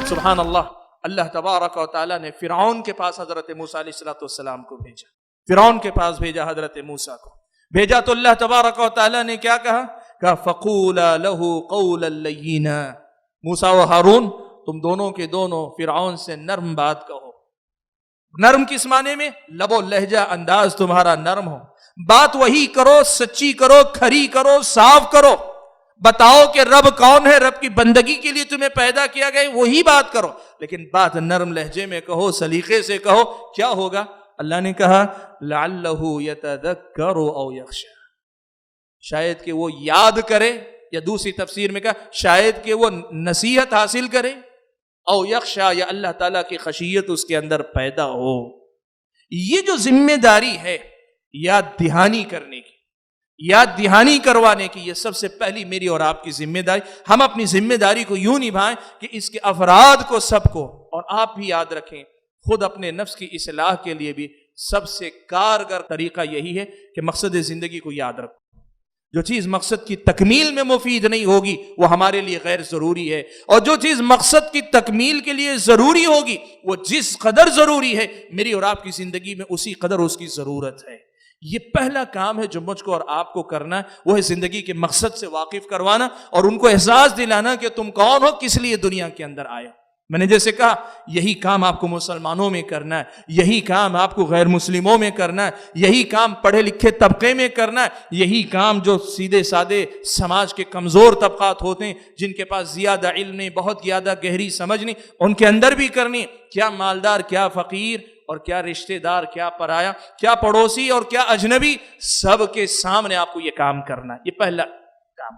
سبحان اللہ، اللہ تبارک و تعالیٰ نے فرعون کے پاس حضرت موسیٰ علیہ السلام کو بھیجا، فرعون کے پاس بھیجا حضرت موسیٰ کو بھیجا تو اللہ تبارک و تعالیٰ نے کیا کہا؟ فَقُولَا لَهُ قَوْلًا لَيِّنًا، موسیٰ و ہارون تم دونوں کے دونوں فرعون سے نرم بات کہو۔ نرم کس معنی میں؟ لب و لہجہ انداز تمہارا نرم ہو، بات وہی کرو، سچی کرو، کھری کرو، صاف کرو، بتاؤ کہ رب کون ہے، رب کی بندگی کے لیے تمہیں پیدا کیا گیا، وہی بات کرو، لیکن بات نرم لہجے میں کہو، سلیقے سے کہو۔ کیا ہوگا؟ اللہ نے کہا لعلہ یتذکر او یخشی، شاید کہ وہ یاد کرے، یا دوسری تفسیر میں کہا شاید کہ وہ نصیحت حاصل کرے، او یخشی، یا اللہ تعالیٰ کی خشیت اس کے اندر پیدا ہو۔ یہ جو ذمہ داری ہے یاد دہانی کرنے کی، یاد دہانی کروانے کی، یہ سب سے پہلی میری اور آپ کی ذمہ داری۔ ہم اپنی ذمہ داری کو یوں نبھائیں کہ اس کے افراد کو، سب کو، اور آپ بھی یاد رکھیں، خود اپنے نفس کی اصلاح کے لیے بھی سب سے کارگر طریقہ یہی ہے کہ مقصد زندگی کو یاد رکھو۔ جو چیز مقصد کی تکمیل میں مفید نہیں ہوگی وہ ہمارے لیے غیر ضروری ہے، اور جو چیز مقصد کی تکمیل کے لیے ضروری ہوگی وہ جس قدر ضروری ہے میری اور آپ کی زندگی میں اسی قدر اس کی ضرورت ہے۔ یہ پہلا کام ہے جو مجھ کو اور آپ کو کرنا ہے، وہ ہے زندگی کے مقصد سے واقف کروانا اور ان کو احساس دلانا کہ تم کون ہو، کس لیے دنیا کے اندر آئے۔ میں نے جیسے کہا یہی کام آپ کو مسلمانوں میں کرنا ہے، یہی کام آپ کو غیر مسلموں میں کرنا ہے، یہی کام پڑھے لکھے طبقے میں کرنا ہے، یہی کام جو سیدھے سادے سماج کے کمزور طبقات ہوتے ہیں، جن کے پاس زیادہ علم نہیں، بہت زیادہ گہری سمجھ نہیں، ان کے اندر بھی کرنی۔ کیا مالدار، کیا فقیر، اور کیا رشتہ دار، کیا پرایا، کیا پڑوسی اور کیا اجنبی، سب کے سامنے آپ کو یہ کام کرنا ہے۔ یہ پہلا کام۔